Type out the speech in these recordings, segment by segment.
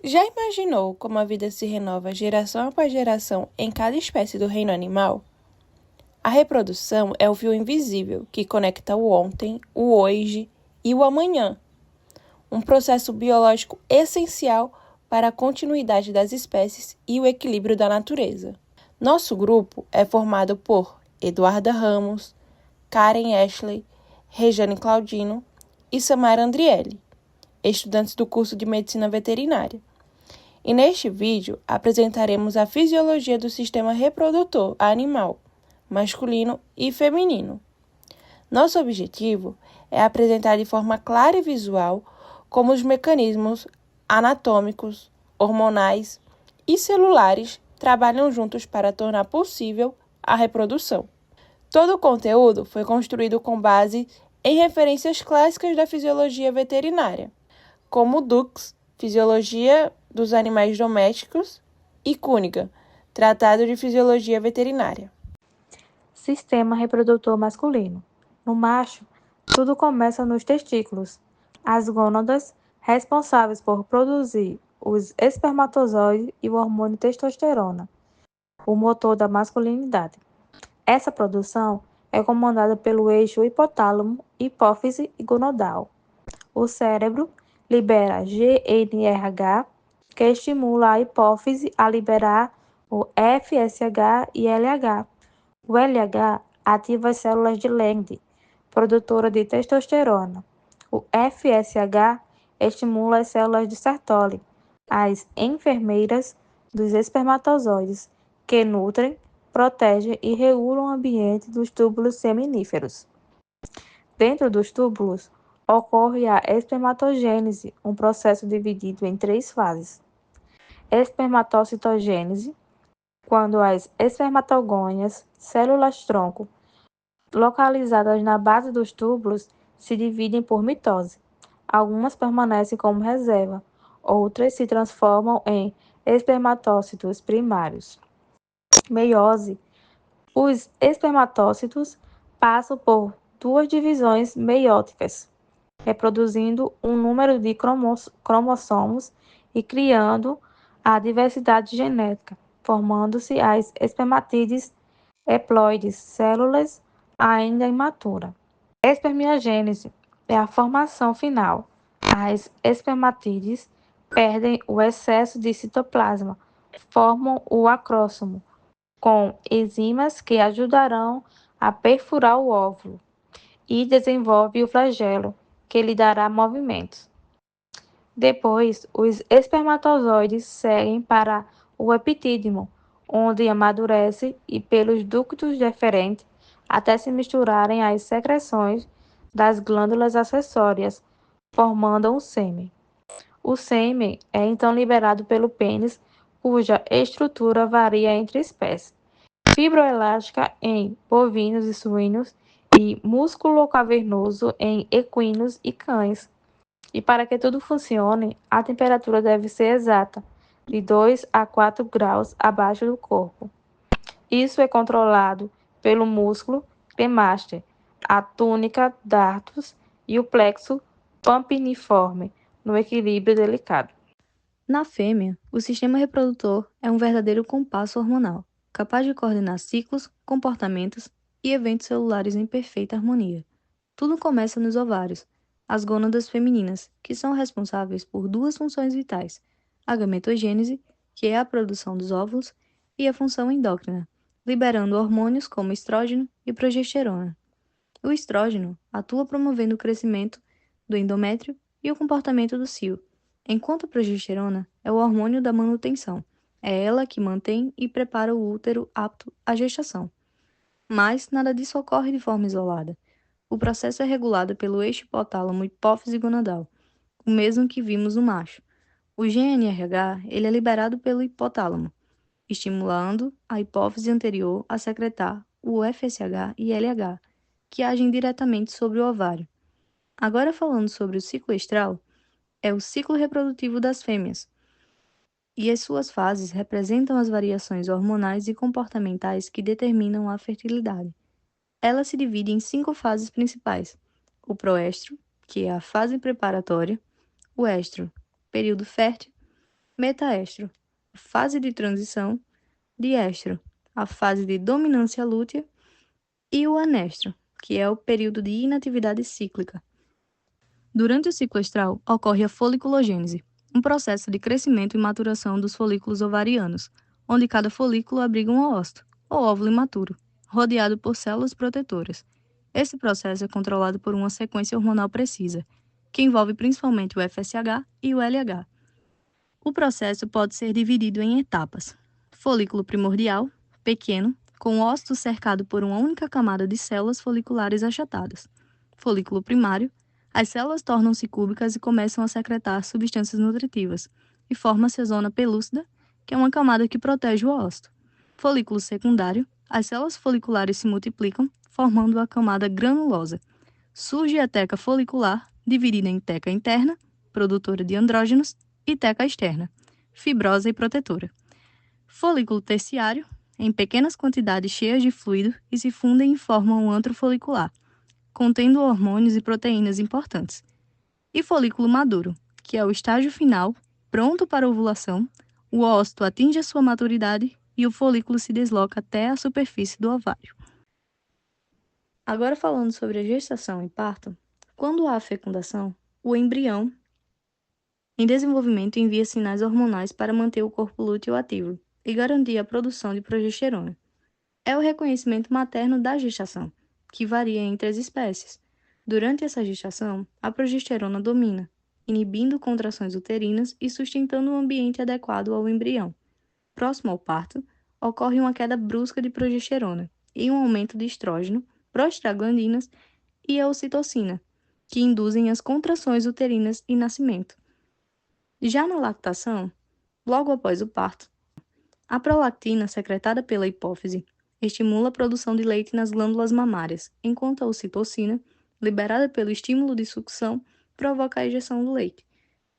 Já imaginou como a vida se renova geração após geração em cada espécie do reino animal? A reprodução é o fio invisível que conecta o ontem, o hoje e o amanhã. Um processo biológico essencial para a continuidade das espécies e o equilíbrio da natureza. Nosso grupo é formado por Eduarda Ramos, Karen Ashley, Rejane Claudino e Samara Andriele, estudantes do curso de Medicina Veterinária. E neste vídeo apresentaremos a fisiologia do sistema reprodutor animal, masculino e feminino. Nosso objetivo é apresentar de forma clara e visual como os mecanismos anatômicos, hormonais e celulares trabalham juntos para tornar possível a reprodução. Todo o conteúdo foi construído com base em referências clássicas da fisiologia veterinária, como Dux, Fisiologia dos Animais Domésticos, e Cunningham, Tratado de Fisiologia Veterinária. Sistema reprodutor masculino. No macho, tudo começa nos testículos, as gônadas responsáveis por produzir os espermatozoides e o hormônio testosterona, o motor da masculinidade. Essa produção é comandada pelo eixo hipotálamo, hipófise e gonadal. O cérebro libera GNRH, que estimula a hipófise a liberar o FSH e LH. O LH ativa as células de Leydig, produtora de testosterona. O FSH estimula as células de Sertoli, as enfermeiras dos espermatozoides, que nutrem, protegem e regulam o ambiente dos túbulos seminíferos. Dentro dos túbulos, ocorre a espermatogênese, um processo dividido em 3 fases. Espermatocitogênese, quando as espermatogônias, células-tronco, localizadas na base dos túbulos, se dividem por mitose. Algumas permanecem como reserva, outras se transformam em espermatócitos primários. Meiose. Os espermatócitos passam por 2 divisões meióticas, reproduzindo um número de cromossomos e criando a diversidade genética, formando-se as espermatídeos haploides, células ainda imaturas. Espermiogênese é a formação final. As espermatídeos perdem o excesso de citoplasma, formam o acróstomo, com enzimas que ajudarão a perfurar o óvulo, e desenvolve o flagelo, que lhe dará movimentos. Depois, os espermatozoides seguem para o epitídimo, onde amadurece e pelos ductos deferentes até se misturarem às secreções das glândulas acessórias, formando um sêmen. O sêmen é então liberado pelo pênis, cuja estrutura varia entre espécies. Fibroelástica em bovinos e suínos e músculo cavernoso em equinos e cães. E para que tudo funcione, a temperatura deve ser exata, de 2 a 4 graus abaixo do corpo. Isso é controlado pelo músculo cremaster, a túnica dartos e o plexo pampiniforme, no equilíbrio delicado. Na fêmea, o sistema reprodutor é um verdadeiro compasso hormonal, capaz de coordenar ciclos, comportamentos e eventos celulares em perfeita harmonia. Tudo começa nos ovários, as gônadas femininas, que são responsáveis por 2 funções vitais: a gametogênese, que é a produção dos óvulos, e a função endócrina, liberando hormônios como estrógeno e progesterona. O estrógeno atua promovendo o crescimento do endométrio e o comportamento do cio, enquanto a progesterona é o hormônio da manutenção. É ela que mantém e prepara o útero apto à gestação. Mas nada disso ocorre de forma isolada. O processo é regulado pelo eixo hipotálamo hipófise gonadal, o mesmo que vimos no macho. O GNRH ele é liberado pelo hipotálamo, estimulando a hipófise anterior a secretar o FSH e LH, que agem diretamente sobre o ovário. Agora falando sobre o ciclo estral, é o ciclo reprodutivo das fêmeas, e as suas fases representam as variações hormonais e comportamentais que determinam a fertilidade. Ela se divide em 5 fases principais: o proestro, que é a fase preparatória, o estro, período fértil, Metaestro, fase de transição. Diestro, a fase de dominância lútea. E o anestro, que é o período de inatividade cíclica. Durante o ciclo estral, ocorre a foliculogênese, um processo de crescimento e maturação dos folículos ovarianos, onde cada folículo abriga um oosto, ou óvulo imaturo, rodeado por células protetoras. Esse processo é controlado por uma sequência hormonal precisa, que envolve principalmente o FSH e o LH. O processo pode ser dividido em etapas: folículo primordial, pequeno, com o ósito cercado por uma única camada de células foliculares achatadas. Folículo primário, as células tornam-se cúbicas e começam a secretar substâncias nutritivas, e forma-se a zona pelúcida, que é uma camada que protege o ósito. Folículo secundário, as células foliculares se multiplicam, formando a camada granulosa. Surge a teca folicular, dividida em teca interna, produtora de andrógenos, e teca externa, fibrosa e protetora. Folículo terciário, em pequenas quantidades cheias de fluido e se fundem e formam um antro folicular, contendo hormônios e proteínas importantes. E folículo maduro, que é o estágio final, pronto para a ovulação, o ósito atinge a sua maturidade e o folículo se desloca até a superfície do ovário. Agora falando sobre a gestação e parto, quando há fecundação, o embrião em desenvolvimento envia sinais hormonais para manter o corpo lúteo ativo e garantir a produção de progesterona. É o reconhecimento materno da gestação, que varia entre as espécies. Durante essa gestação, a progesterona domina, inibindo contrações uterinas e sustentando um ambiente adequado ao embrião. Próximo ao parto, ocorre uma queda brusca de progesterona e um aumento de estrógeno, prostaglandinas e a ocitocina, que induzem as contrações uterinas e nascimento. Já na lactação, logo após o parto, a prolactina secretada pela hipófise estimula a produção de leite nas glândulas mamárias, enquanto a ocitocina, liberada pelo estímulo de sucção, provoca a ejeção do leite.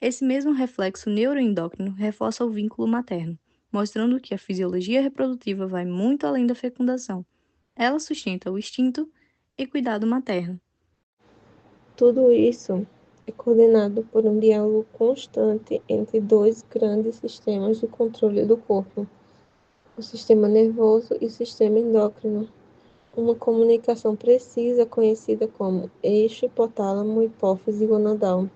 Esse mesmo reflexo neuroendócrino reforça o vínculo materno, mostrando que a fisiologia reprodutiva vai muito além da fecundação. Ela sustenta o instinto e cuidado materno. Tudo isso é coordenado por um diálogo constante entre dois grandes sistemas de controle do corpo, o sistema nervoso e o sistema endócrino. Uma comunicação precisa conhecida como eixo hipotálamo-hipófise gonadal.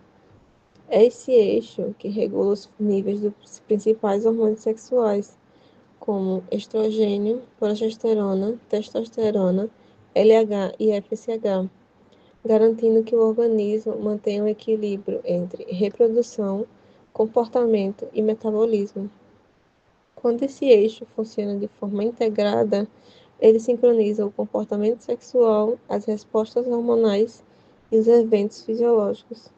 É esse eixo que regula os níveis dos principais hormônios sexuais, como estrogênio, progesterona, testosterona, LH e FSH, garantindo que o organismo mantenha um equilíbrio entre reprodução, comportamento e metabolismo. Quando esse eixo funciona de forma integrada, ele sincroniza o comportamento sexual, as respostas hormonais e os eventos fisiológicos,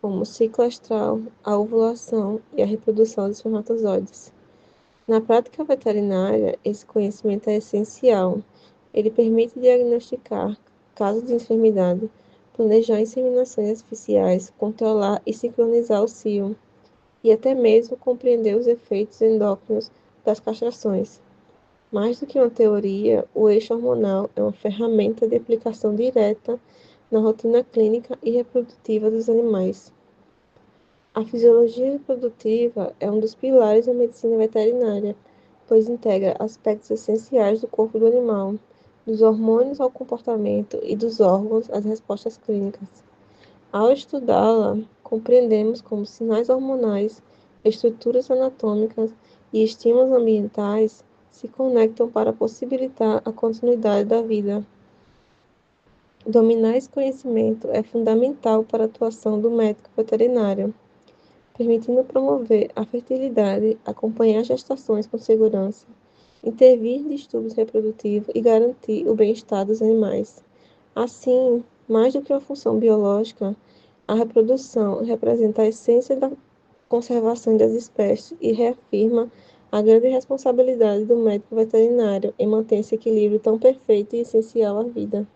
como o ciclo astral, a ovulação e a reprodução dos espermatozoides. Na prática veterinária, esse conhecimento é essencial. Ele permite diagnosticar casos de enfermidade, planejar inseminações artificiais, controlar e sincronizar o cio, e até mesmo compreender os efeitos endócrinos das castrações. Mais do que uma teoria, o eixo hormonal é uma ferramenta de aplicação direta na rotina clínica e reprodutiva dos animais. A fisiologia reprodutiva é um dos pilares da medicina veterinária, pois integra aspectos essenciais do corpo do animal, dos hormônios ao comportamento e dos órgãos às respostas clínicas. Ao estudá-la, compreendemos como sinais hormonais, estruturas anatômicas e estímulos ambientais se conectam para possibilitar a continuidade da vida. Dominar esse conhecimento é fundamental para a atuação do médico veterinário, permitindo promover a fertilidade, acompanhar gestações com segurança, intervir em distúrbios reprodutivos e garantir o bem-estar dos animais. Assim, mais do que uma função biológica, a reprodução representa a essência da conservação das espécies e reafirma a grande responsabilidade do médico veterinário em manter esse equilíbrio tão perfeito e essencial à vida.